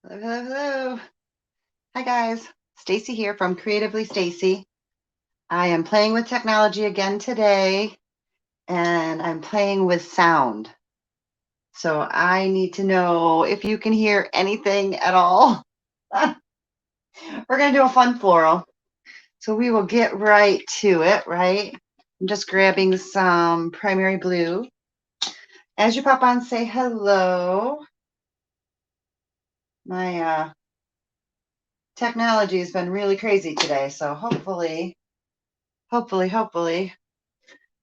Hello, hello, hello. Hi guys, Stacy here from Creatively Stacy. I am playing with technology again today, and I'm playing with sound. So I need to know if you can hear anything at all. We're going to do a fun floral. So we will get right to it, right? I'm just grabbing some primary blue. As you pop on, say hello. My technology has been really crazy today, so hopefully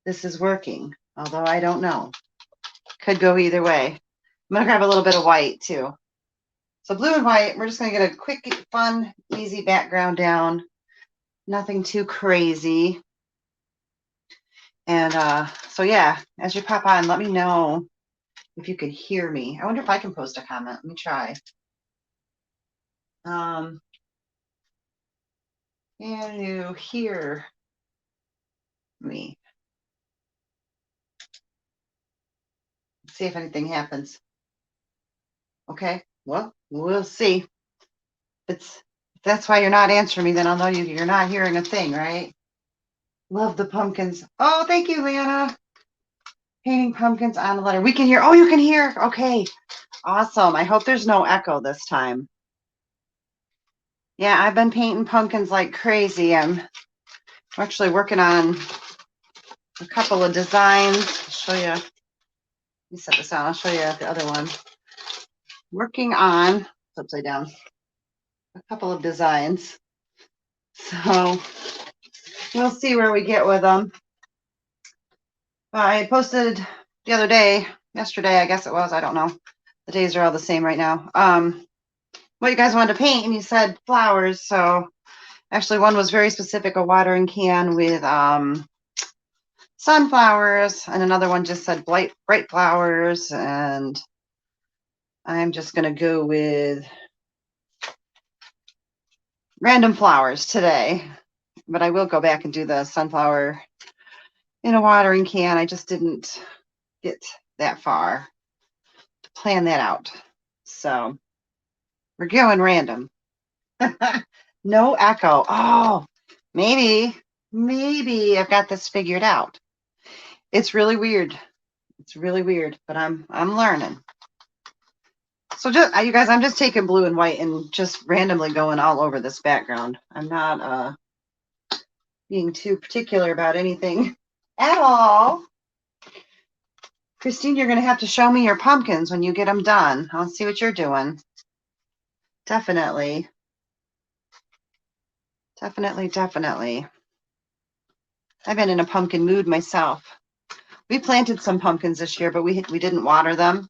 this is working, although I don't know. Could go either way. I'm going to grab a little bit of white too. So blue and white, we're just going to get a quick, fun, easy background down. Nothing too crazy. And so yeah, as you pop on, let me know if you can hear me. I wonder if I can post a comment. Let me try. Can you hear me? Let's see if anything happens. Okay, well, we'll see. If that's why you're not answering me, then I'll know you're not hearing a thing, right? Love the pumpkins. Oh, thank you, Lana. Painting pumpkins on the letter. We can hear. Oh, you can hear. Okay. Awesome. I hope there's no echo this time. Yeah, I've been painting pumpkins like crazy. I'm actually working on a couple of designs. I'll show you. Let me set this down. I'll show you the other one. Working on, it's upside down, a couple of designs. So we'll see where we get with them. I posted the other day, yesterday, I guess it was. I don't know. The days are all the same right now. What you guys wanted to paint, and you said flowers. So actually, one was very specific, a watering can with sunflowers, and another one just said bright flowers. And I'm just going to go with random flowers today. But I will go back and do the sunflower in a watering can. I just didn't get that far to plan that out. So we're going random. No echo. Oh, maybe I've got this figured out. It's really weird. It's really weird, but I'm learning. So just you guys, I'm just taking blue and white and just randomly going all over this background. I'm not being too particular about anything at all. Christine, you're going to have to show me your pumpkins when you get them done. I'll see what you're doing. Definitely. Definitely. I've been in a pumpkin mood myself. We planted some pumpkins this year, but we didn't water them.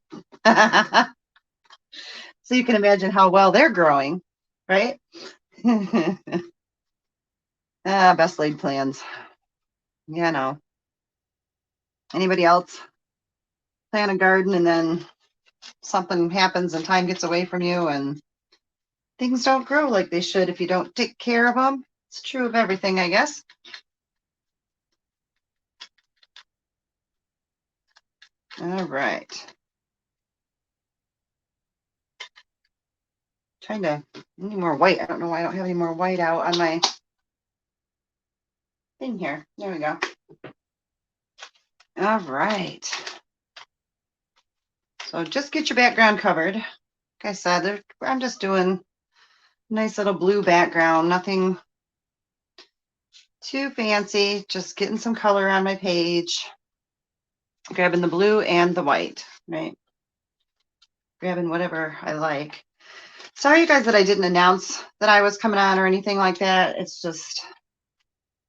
So you can imagine how well they're growing, right? Best laid plans. Yeah, no. Anybody else plant a garden and then something happens and time gets away from you and things don't grow like they should if you don't take care of them? It's true of everything, I guess. All right. Trying to need more white. I don't know why I don't have any more white out on my thing here. There we go. All right. So just get your background covered. Like I said, I'm just doing a nice little blue background, nothing too fancy, just getting some color on my page. Grabbing the blue and the white, right? Grabbing whatever I like. Sorry, you guys, that I didn't announce that I was coming on or anything like that. It's just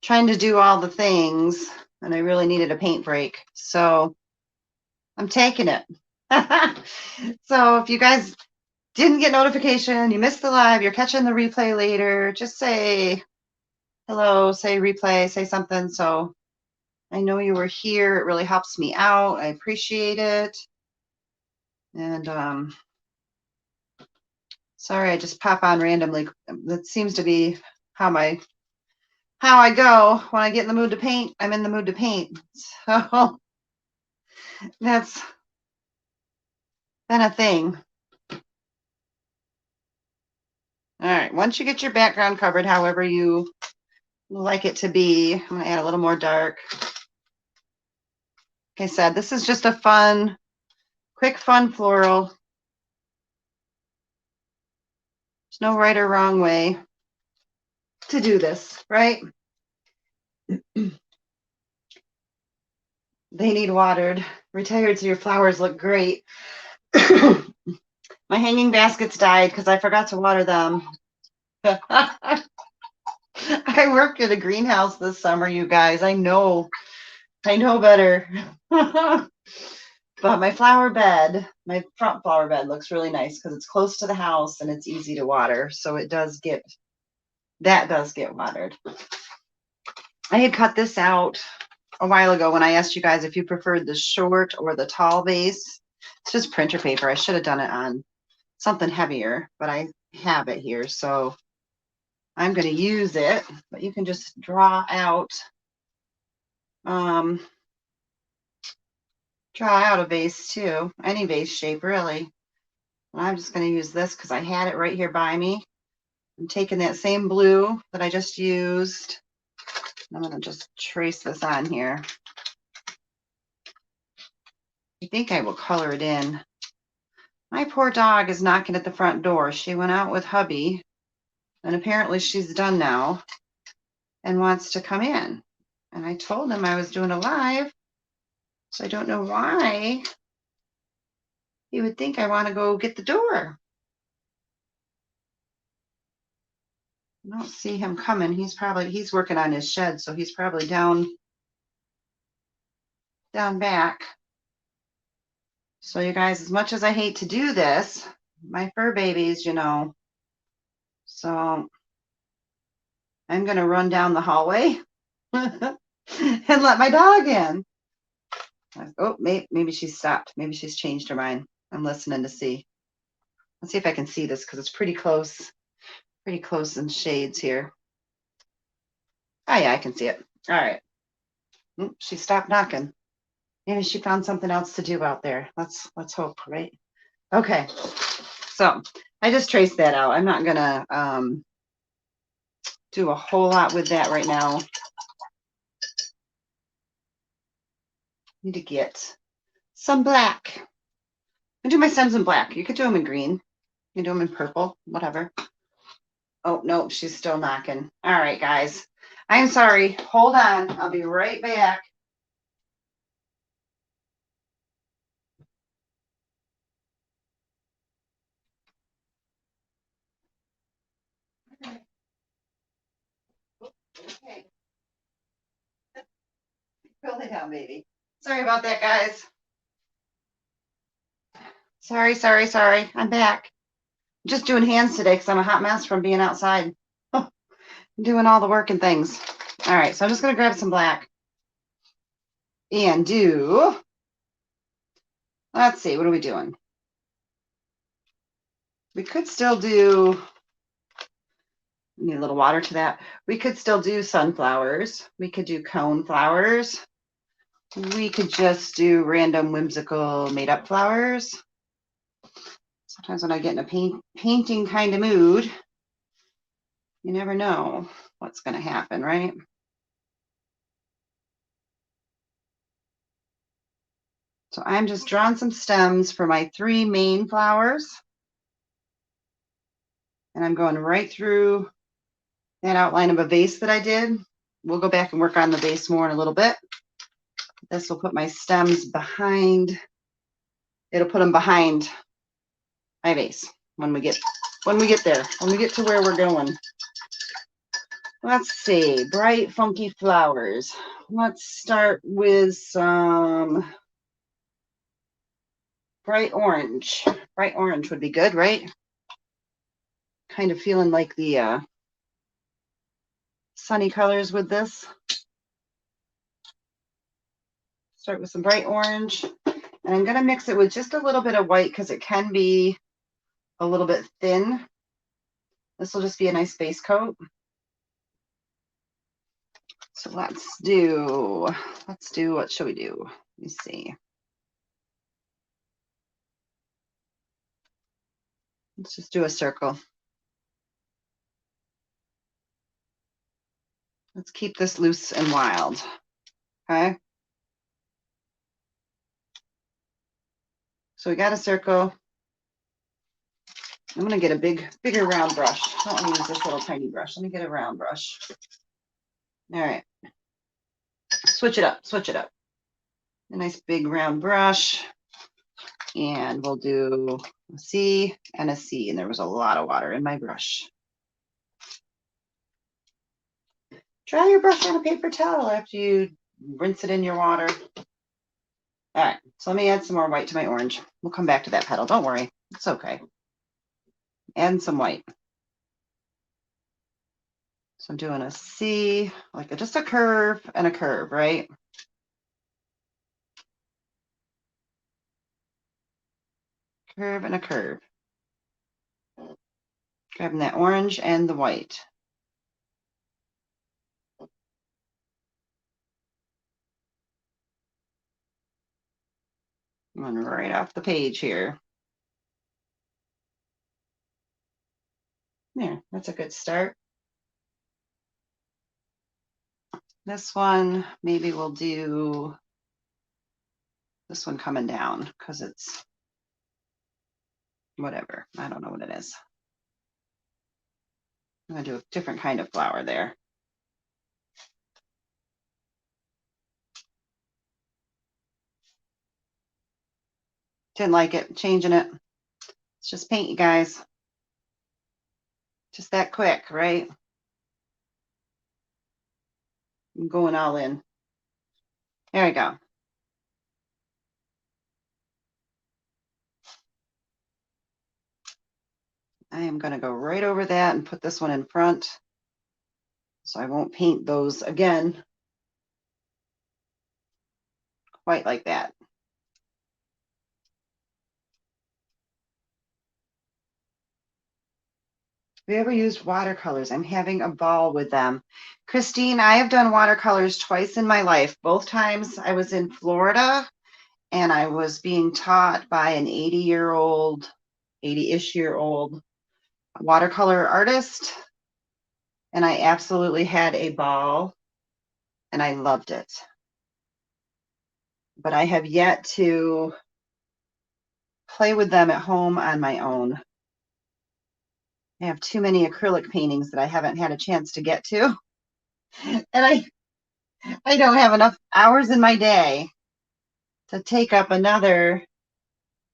trying to do all the things, and I really needed a paint break. So I'm taking it. So if you guys didn't get notification, you missed the live, you're catching the replay later, just say hello, say replay, say something. So I know you were here. It really helps me out. I appreciate it. And sorry, I just pop on randomly. That seems to be how I go. When I get in the mood to paint, I'm in the mood to paint. So that's been a thing. All right, once you get your background covered however you like it to be, I'm going to add a little more dark. Like I said, this is just a fun, quick, fun floral. There's no right or wrong way to do this, right? They need watered. Retired so your flowers look great. My hanging baskets died because I forgot to water them. I worked at a greenhouse this summer, you guys. I know better. But my flower bed, my front flower bed looks really nice because it's close to the house and it's easy to water. So it does get, that does get watered. I had cut this out a while ago when I asked you guys if you preferred the short or the tall vase. It's just printer paper. I should have done it on something heavier, but I have it here. So I'm going to use it, but you can just draw out a vase too, any vase shape really. And I'm just going to use this because I had it right here by me. I'm taking that same blue that I just used. I'm going to just trace this on here. I think I will color it in. My poor dog is knocking at the front door. She went out with hubby, and apparently she's done now and wants to come in. And I told him I was doing a live, so I don't know why he would think I want to go get the door. I don't see him coming. He's working on his shed, so he's probably down back. So you guys, as much as I hate to do this, my fur babies, you know, so I'm going to run down the hallway and let my dog in. Oh, maybe she's stopped. Maybe she's changed her mind. I'm listening to see. Let's see if I can see this because it's pretty close in shades here. Oh yeah, I can see it. All right. She stopped knocking. Maybe she found something else to do out there. Let's hope, right? Okay. So I just traced that out. I'm not gonna do a whole lot with that right now. Need to get some black. I do my stems in black. You could do them in green. You can do them in purple, whatever. Oh, no, she's still knocking. All right, guys. I'm sorry. Hold on. I'll be right back. Okay. Pull it down, baby. Sorry about that, guys. Sorry. I'm back. I'm just doing hands today because I'm a hot mess from being outside. I'm doing all the work and things. All right, so I'm just going to grab some black and do, let's see, what are we doing? We could still do, need a little water to that. We could still do sunflowers. We could do cone flowers. We could just do random whimsical made up flowers. Sometimes when I get in a painting kind of mood, you never know what's going to happen, right? So I'm just drawing some stems for my 3 main flowers. And I'm going right through that outline of a vase that I did. We'll go back and work on the vase more in a little bit. This will put my stems behind. It'll put them behind my vase when we get there, when we get to where we're going. Let's see, bright, funky flowers. Let's start with some bright orange. Bright orange would be good, right? Kind of feeling like the sunny colors with this. Start with some bright orange. And I'm going to mix it with just a little bit of white because it can be a little bit thin. This will just be a nice base coat. So let's do, what should we do? Let me see. Let's just do a circle. Let's keep this loose and wild. Okay. So we got a circle. I'm going to get a bigger round brush. I don't want to use this little tiny brush. Let me get a round brush. All right. Switch it up. Switch it up. A nice big round brush. And we'll do a C and a C. And there was a lot of water in my brush. Dry your brush on a paper towel after you rinse it in your water. All right, so let me add some more white to my orange. We'll come back to that petal. Don't worry. It's okay. Add some white. So I'm doing a C, like just a curve and a curve, right? Curve and a curve. Grabbing that orange and the white. Going right off the page here. There, that's a good start. This one, maybe we'll do this one coming down because it's whatever. I don't know what it is. I'm going to do a different kind of flower there. Didn't like it, changing it. It's just paint, you guys. Just that quick, right? I'm going all in. There we go. I am going to go right over that and put this one in front. So I won't paint those again quite like that. Have you ever used watercolors? I'm having a ball with them. Christine, I have done watercolors twice in my life. Both times I was in Florida and I was being taught by an 80-year-old, 80-ish year old watercolor artist. And I absolutely had a ball and I loved it. But I have yet to play with them at home on my own. I have too many acrylic paintings that I haven't had a chance to get to. And I don't have enough hours in my day to take up another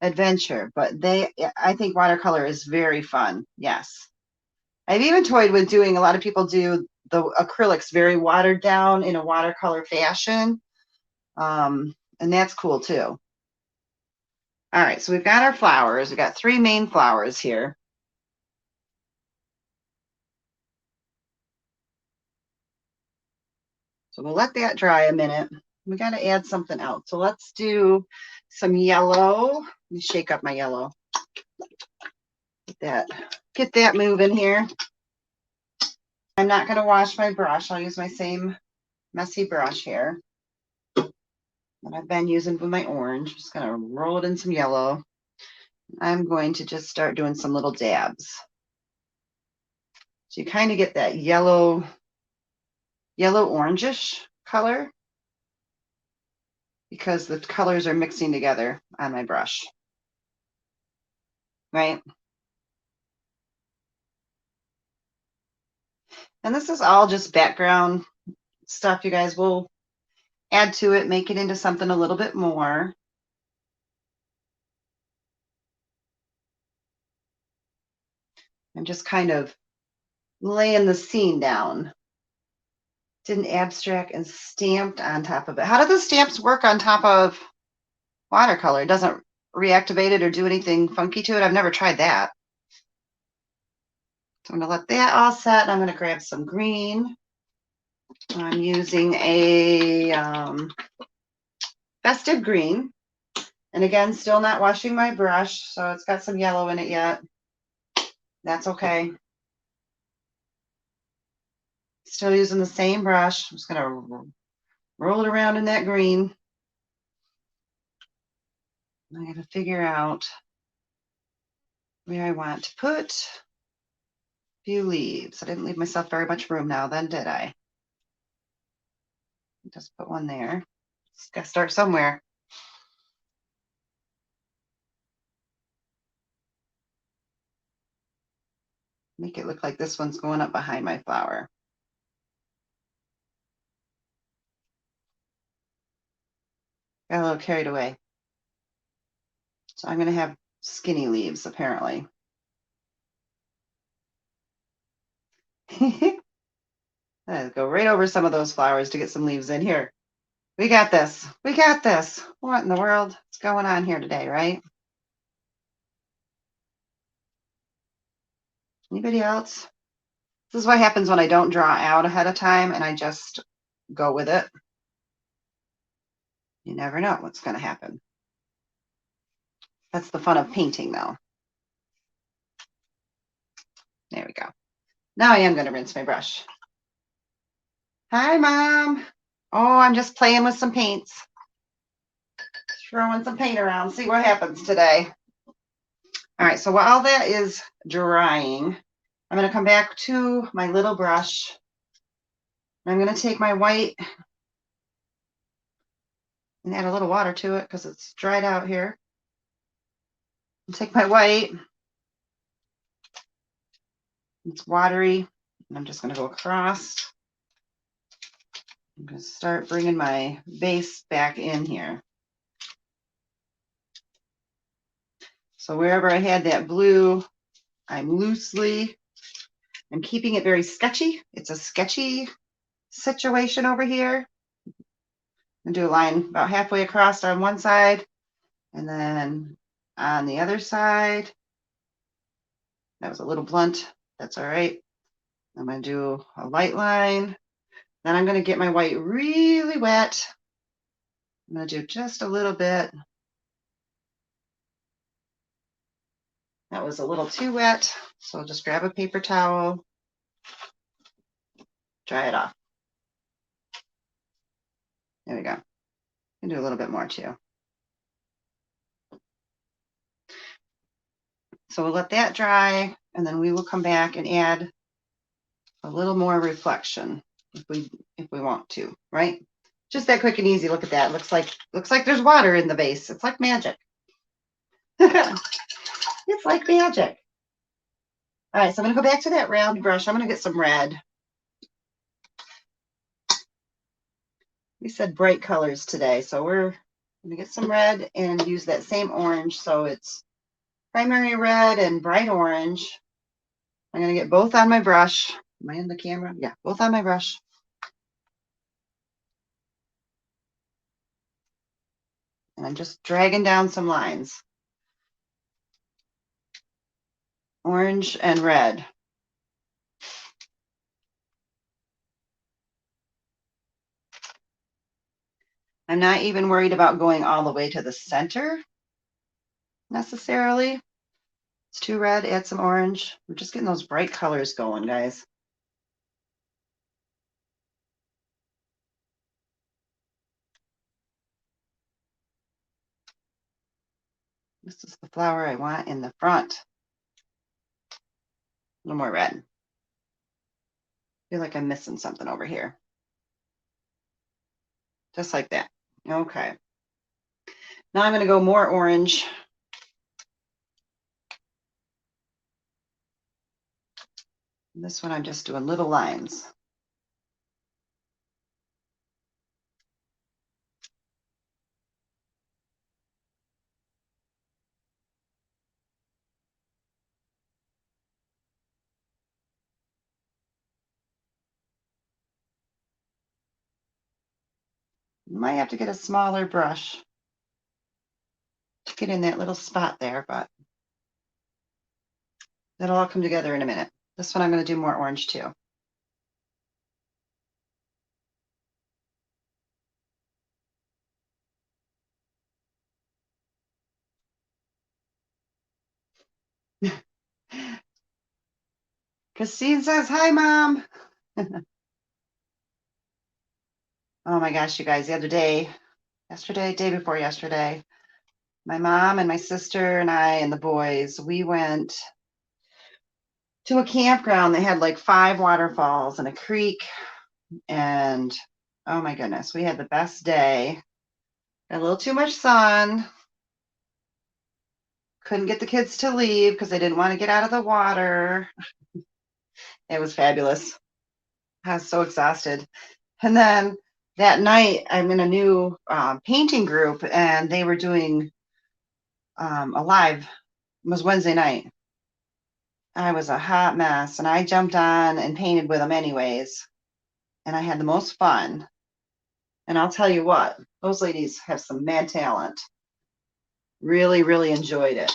adventure. But I think watercolor is very fun. Yes. I've even toyed with doing, a lot of people do the acrylics very watered down in a watercolor fashion. And that's cool too. All right, so we've got our flowers. We've got 3 main flowers here. So we'll let that dry a minute. We got to add something else. So let's do some yellow. Let me shake up my yellow. Get that moving here. I'm not going to wash my brush. I'll use my same messy brush here that I've been using with my orange. Just going to roll it in some yellow. I'm going to just start doing some little dabs. So you kind of get that yellow orangish color because the colors are mixing together on my brush, right? And this is all just background stuff, you guys. Will add to it, make it into something a little bit more. I'm just kind of laying the scene down. Didn't abstract and stamped on top of it. How do the stamps work on top of watercolor? It doesn't reactivate it or do anything funky to it? I've never tried that. So I'm going to let that all set. I'm going to grab some green. I'm using a festive green. And again, still not washing my brush, so it's got some yellow in it yet. That's okay. Still using the same brush. I'm just going to roll it around in that green. I got to figure out where I want to put a few leaves. I didn't leave myself very much room now then, did I? Just put one there. Just gotta start somewhere. Make it look like this one's going up behind my flower. Got a little carried away. So I'm gonna have skinny leaves apparently. Let's go right over some of those flowers to get some leaves in here. We got this. We got this. What in the world is going on here today, right? Anybody else? This is what happens when I don't draw out ahead of time and I just go with it. You never know what's going to happen. That's the fun of painting, though. There we go. Now I am going to rinse my brush. Hi, Mom. Oh, I'm just playing with some paints. Throwing some paint around. See what happens today. All right, so while that is drying, I'm going to come back to my little brush. I'm going to take my white and add a little water to it because it's dried out here. I'll take my white. It's watery. And I'm just going to go across. I'm going to start bringing my base back in here. So wherever I had that blue, I'm keeping it very sketchy. It's a sketchy situation over here. I'm going to do a line about halfway across on one side and then on the other side. That was a little blunt. That's all right. I'm going to do a light line. Then I'm going to get my white really wet. I'm going to do just a little bit. That was a little too wet, so I'll just grab a paper towel, dry it off. There we go. I can do a little bit more too. So we'll let that dry, and then we will come back and add a little more reflection if we want to, right? Just that quick and easy. Look at that. Looks like there's water in the vase. It's like magic. It's like magic. All right, so I'm going to go back to that round brush. I'm going to get some red. We said bright colors today, so we're going to get some red and use that same orange. So it's primary red and bright orange. I'm going to get both on my brush. Am I in the camera? Yeah, both on my brush. And I'm just dragging down some lines. Orange and red. I'm not even worried about going all the way to the center necessarily. It's too red, add some orange. We're just getting those bright colors going, guys. This is the flower I want in the front. A little more red. I feel like I'm missing something over here. Just like that. Okay. Now I'm going to go more orange. This one I'm just doing little lines. You might have to get a smaller brush to get in that little spot there, but that'll all come together in a minute. This one I'm going to do more orange too. Christine says, hi, Mom. Oh my gosh, you guys, the other day, day before yesterday, my mom and my sister and I and the boys, we went to a campground that had like 5 waterfalls and a creek and Oh my goodness, we had the best day. Got a little too much sun. Couldn't get the kids to leave because they didn't want to get out of the water. It was fabulous. I was so exhausted. And then that night, I'm in a new painting group, and they were doing a live. It was Wednesday night. I was a hot mess, and I jumped on and painted with them anyways. And I had the most fun. And I'll tell you what, those ladies have some mad talent. Really, really enjoyed it.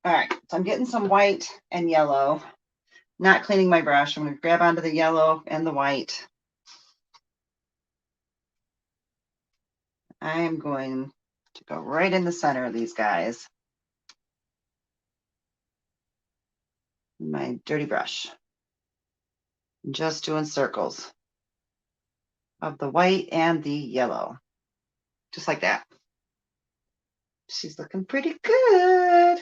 All right, so I'm getting some white and yellow. Not cleaning my brush. I'm going to grab onto the yellow and the white. I am going to go right in the center of these guys. My dirty brush. I'm just doing circles of the white and the yellow. Just like that. She's looking pretty good.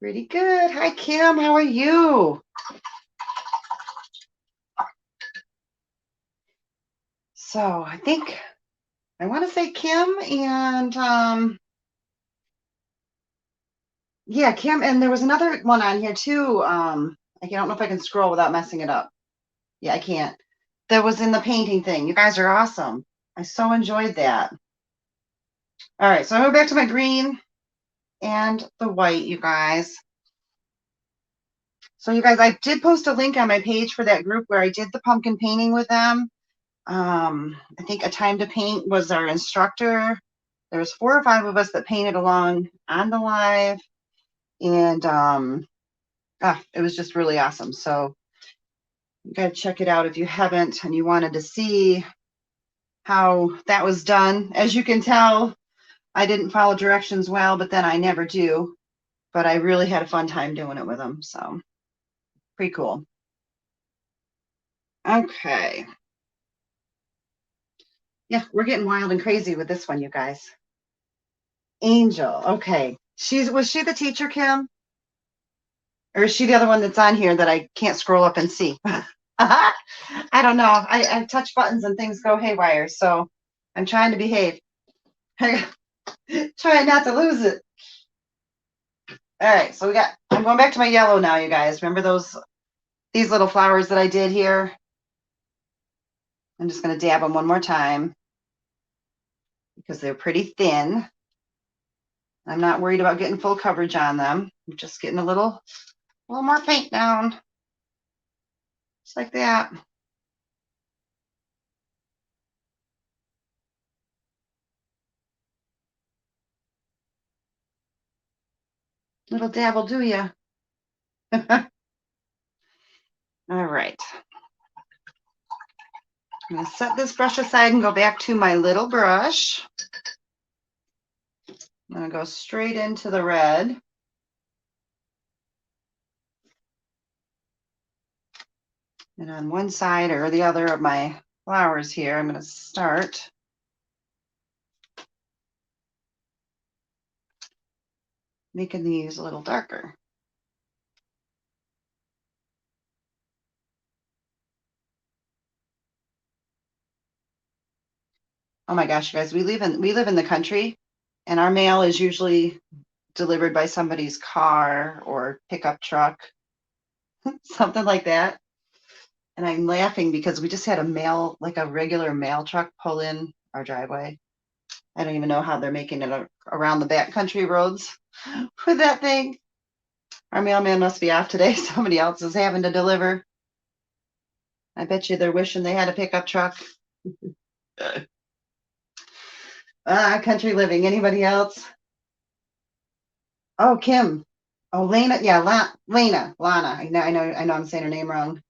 Pretty good. Hi, Kim. How are you? So I think I want to say Kim and yeah, Kim, and there was another one on here too. I don't know if I can scroll without messing it up. Yeah, I can't. That was in the painting thing. You guys are awesome. I so enjoyed that. All right, so I go back to my green and the white, you guys. So you guys, I did post a link on my page for that group where I did the pumpkin painting with them. I think A Time to Paint was our instructor. There was 4 or 5 of us that painted along on the live, and it was just really awesome. So you got to check it out if you haven't and you wanted to see how that was done. As you can tell, I didn't follow directions well, but then I never do. But I really had a fun time doing it with them. So pretty cool. Okay. Yeah, we're getting wild and crazy with this one, you guys. Angel. Okay. Was she the teacher, Kim? Or is she the other one that's on here that I can't scroll up and see? I don't know. I touch buttons and things go haywire, so I'm trying to behave. Trying not to lose it. All right, so I'm going back to my yellow now, you guys. Remember these little flowers that I did here? I'm just going to dab them one more time because they're pretty thin. I'm not worried about getting full coverage on them. I'm just getting a little more paint down. Just like that. Little dab will do ya. All right. I'm going to set this brush aside and go back to my little brush. I'm going to go straight into the red. And on one side or the other of my flowers here, I'm going to start making these a little darker. Oh my gosh, you guys, we live in the country, and our mail is usually delivered by somebody's car or pickup truck, something like that. And I'm laughing because we just had a regular mail truck pull in our driveway. I don't even know how they're making it around the back country roads with that thing. Our mailman must be off today. Somebody else is having to deliver. I bet you they're wishing they had a pickup truck. Country living. Anybody else? Oh, Kim. Oh, Lena. Yeah, Lana. I know I'm saying her name wrong.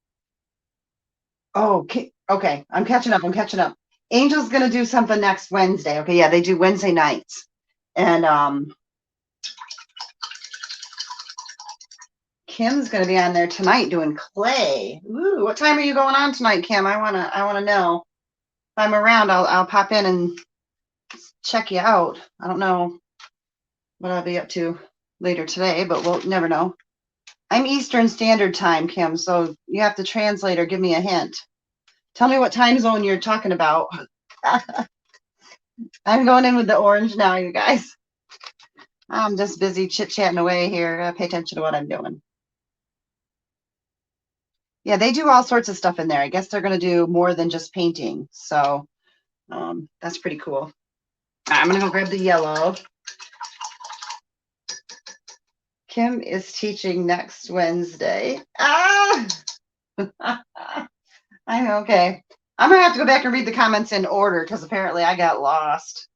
Oh, okay. I'm catching up. Angel's gonna do something next Wednesday. Okay, yeah, they do Wednesday nights. And Kim's gonna be on there tonight doing clay. Ooh, what time are you going on tonight, Kim? I wanna know. If I'm around, I'll pop in and check you out. I don't know what I'll be up to later today, but we'll never know. I'm Eastern Standard Time, Kim, so you have to translate or give me a hint. Tell me what time zone you're talking about. I'm going in with the orange now, you guys. I'm just busy chit-chatting away here. Pay attention to what I'm doing. Yeah, they do all sorts of stuff in there. I guess they're going to do more than just painting. So that's pretty cool. I'm going to go grab the yellow. Kim is teaching next Wednesday. Ah! I'm okay. I'm going to have to go back and read the comments in order because apparently I got lost.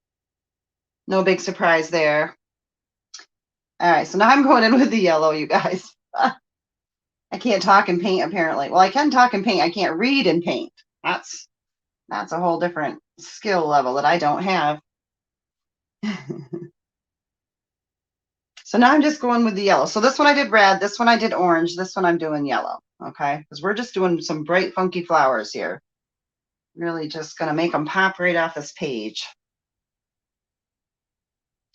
No big surprise there. All right, so now I'm going in with the yellow, you guys. I can't talk and paint, apparently. Well, I can talk and paint. I can't read and paint. That's a whole different skill level that I don't have. So now I'm just going with the yellow. So this one I did red. This one I did orange. This one I'm doing yellow. Okay, because we're just doing some bright, funky flowers here. Really just going to make them pop right off this page.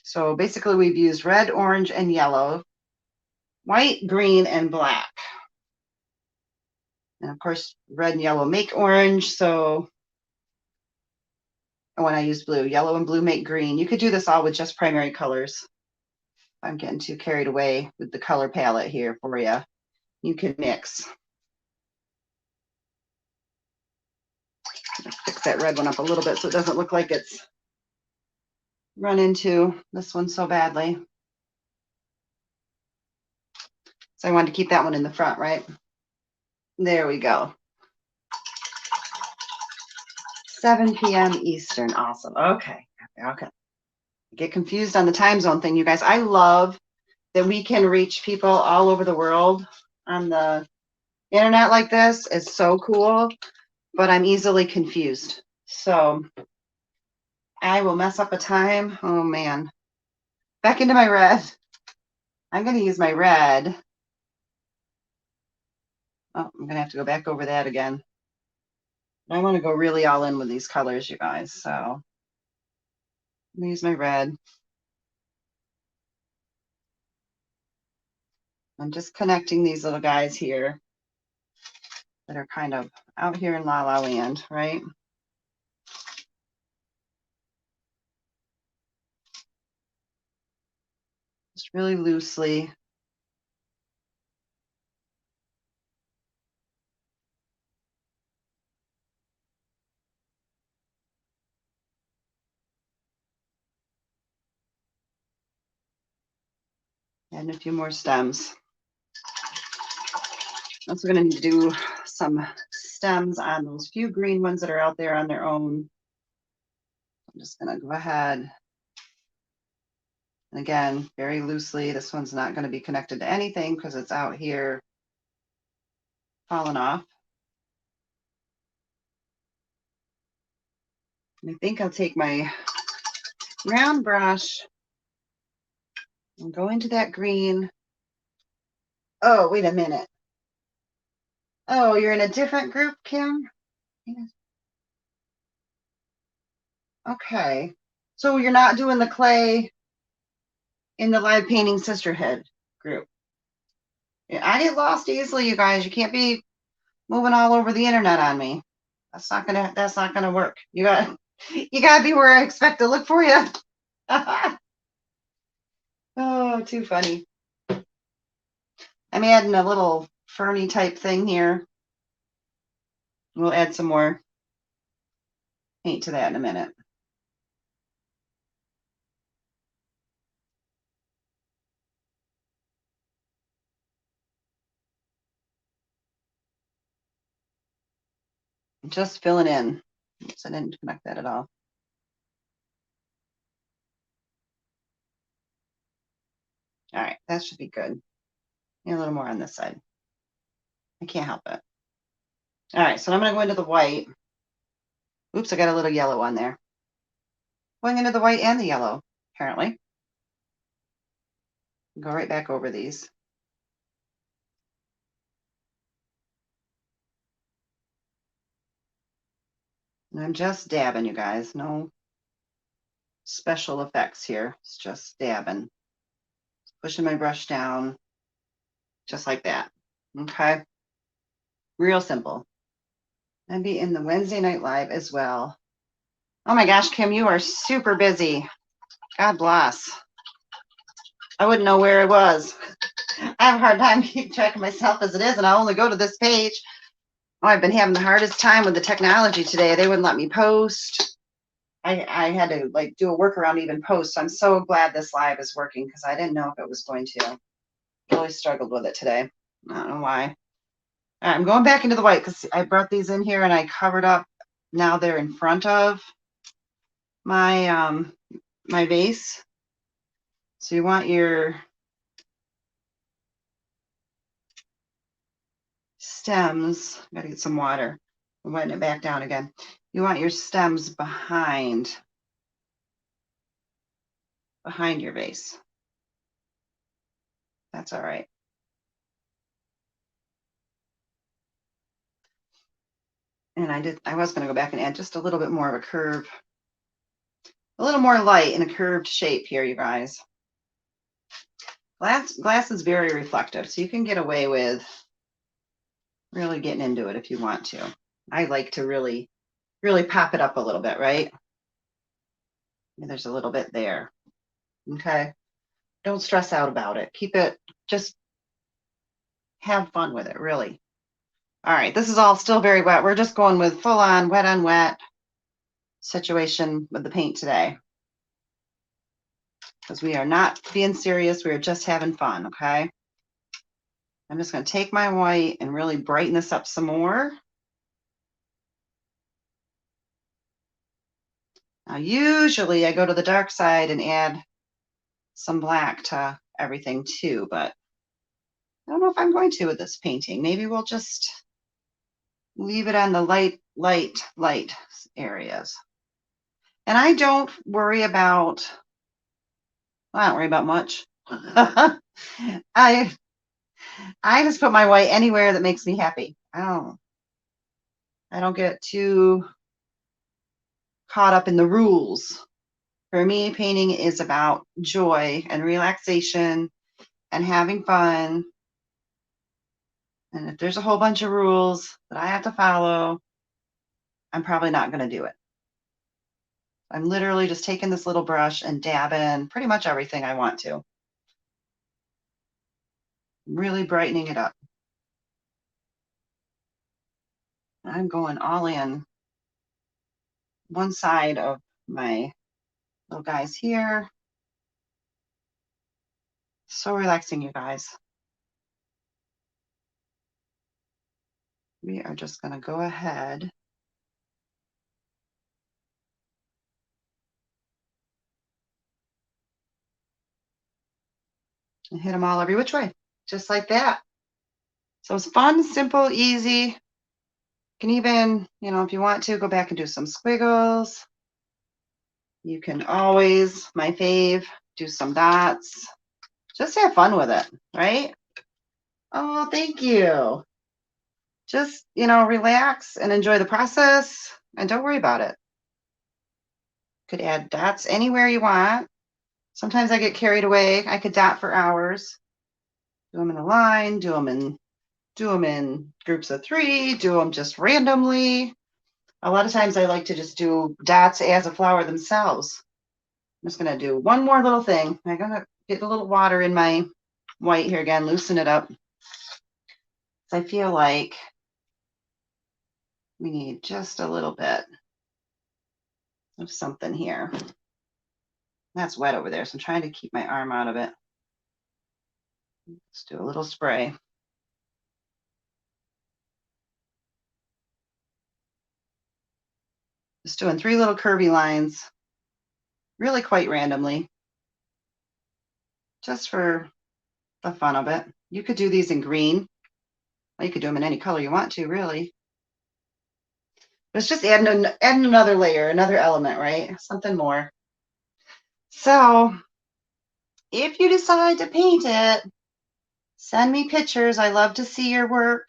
So basically we've used red, orange, and yellow, white, green, and black. And of course, red and yellow make orange. So when I use blue, yellow and blue make green. You could do this all with just primary colors. I'm getting too carried away with the color palette here for you. You can mix. Fix that red one up a little bit so it doesn't look like it's run into this one so badly. So I wanted to keep that one in the front, right? There we go. 7 p.m. Eastern. Awesome. Okay. Okay. Get confused on the time zone thing, you guys. I love that we can reach people all over the world on the internet like this. It's so cool, but I'm easily confused. So I will mess up a time. Oh, man. Back into my red. I'm going to use my red. Oh, I'm going to have to go back over that again. I want to go really all in with these colors, you guys. So I'm going to use my red. I'm just connecting these little guys here that are kind of out here in La La Land, right? Just really loosely. And a few more stems. Also going to need to do some stems on those few green ones that are out there on their own. I'm just going to go ahead. And again, very loosely. This one's not going to be connected to anything because it's out here falling off. And I think I'll take my round brush and go into that green. Oh, wait a minute. Oh, you're in a different group, Kim? Okay. So you're not doing the clay in the live painting sisterhood group. Yeah, I get lost easily, you guys. You can't be moving all over the internet on me. That's not gonna work. You gotta be where I expect to look for you. Oh, too funny. I'm adding a little ferny type thing here. We'll add some more paint to that in a minute. Just filling in. Oops, I didn't connect that at all. All right, that should be good. Maybe a little more on this side. I can't help it. All right, so I'm going to go into the white. Oops, I got a little yellow on there. Going into the white and the yellow, apparently. Go right back over these. And I'm just dabbing, you guys. No special effects here. It's just dabbing. Pushing my brush down. just like that. Okay. Real simple. And be in the Wednesday night live as well. Oh my gosh, Kim, you are super busy. God bless. I wouldn't know where I was. I have a hard time keeping track of myself as it is, and I only go to this page. Oh, I've been having the hardest time with the technology today. They wouldn't let me post. I had to like do a workaround to even post. So I'm so glad this live is working because I didn't know if it was going to. Really struggled with it today. I don't know why. I'm going back into the white because I brought these in here and I covered up. Now they're in front of my my vase. So you want your stems. Gotta get some water. I'm wetting it back down again. You want your stems behind your vase. That's all right. And I was going to go back and add just a little bit more of a curve, a little more light in a curved shape here, you guys. Glass is very reflective, so you can get away with really getting into it if you want to. I like to really pop it up a little bit, right? There's a little bit there. Okay. Don't stress out about it. Keep it, just have fun with it, really. All right, this is all still very wet. We're just going with full on wet situation with the paint today. Because we are not being serious. We are just having fun, okay? I'm just going to take my white and really brighten this up some more. Now, usually I go to the dark side and add some black to everything too, but I don't know if I'm going to with this painting. Maybe we'll just leave it on the light areas. And I don't worry about, well, I don't worry about much. I just put my white anywhere that makes me happy. I don't get too caught up in the rules. For me, painting is about joy and relaxation and having fun. And if there's a whole bunch of rules that I have to follow, I'm probably not going to do it. I'm literally just taking this little brush and dabbing pretty much everything I want to. Really brightening it up. I'm going all in one side of my little guys here. So relaxing, you guys. We are just going to go ahead and hit them all every which way, just like that. So it's fun, simple, easy. You can even, if you want to, go back and do some squiggles. You can always, my fave, do some dots. Just have fun with it, right? Oh, thank you. Just, relax and enjoy the process and don't worry about it. Could add dots anywhere you want. Sometimes I get carried away. I could dot for hours. Do them in a line, do them in groups of 3, do them just randomly. A lot of times I like to just do dots as a flower themselves. I'm just going to do one more little thing. I'm going to get a little water in my white here again, loosen it up. I feel like we need just a little bit of something here. That's wet over there, so I'm trying to keep my arm out of it. Let's do a little spray. Just doing 3 little curvy lines, really quite randomly, just for the fun of it. You could do these in green. Well, you could do them in any color you want to, really. But it's just adding another layer, another element, right? Something more. So if you decide to paint it, send me pictures. I love to see your work.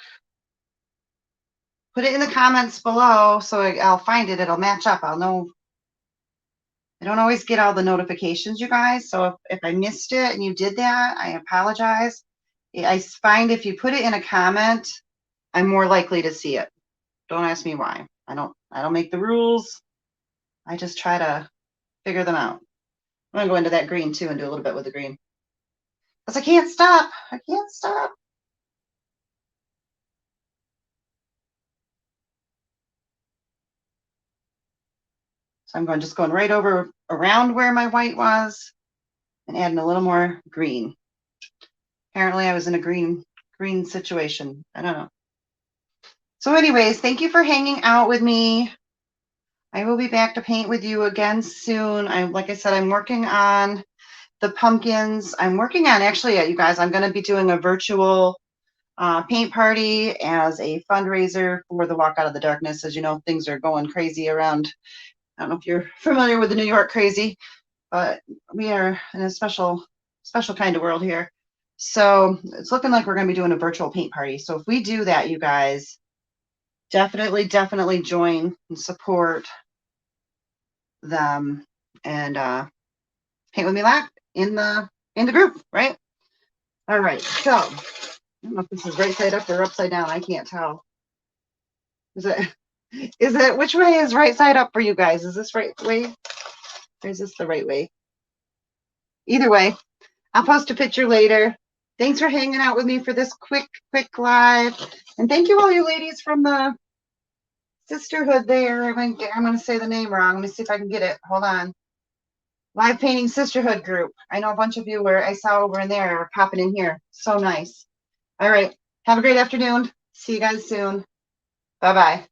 Put it in the comments below so I'll find it. It'll match up. I'll know. I don't always get all the notifications, you guys. So if I missed it and you did that, I apologize. I find if you put it in a comment, I'm more likely to see it. Don't ask me why. I don't make the rules. I just try to figure them out. I'm gonna go into that green too and do a little bit with the green. Because I can't stop. I can't stop. So I'm just going right over around where my white was and adding a little more green. Apparently I was in a green situation. I don't know. So anyways, thank you for hanging out with me. I will be back to paint with you again soon. Like I said, I'm working on the pumpkins. I'm working on, actually, you guys, I'm going to be doing a virtual paint party as a fundraiser for the Walk Out of the Darkness. As you know, things are going crazy around. I don't know if you're familiar with the New York crazy, but we are in a special kind of world here. So it's looking like we're going to be doing a virtual paint party. So if we do that, you guys, definitely join and support them and paint with me live in the group, right? All right. So I don't know if this is right side up or upside down. I can't tell. Is it which way is right side up for you guys? Is this right way? Or is this the right way? Either way, I'll post a picture later. Thanks for hanging out with me for this quick live. And thank you all you ladies from the sisterhood there. I'm going to say the name wrong. Let me see if I can get it. Hold on. Live Painting Sisterhood group. I know a bunch of you where I saw over in there are popping in here. So nice. All right. Have a great afternoon. See you guys soon. Bye-bye.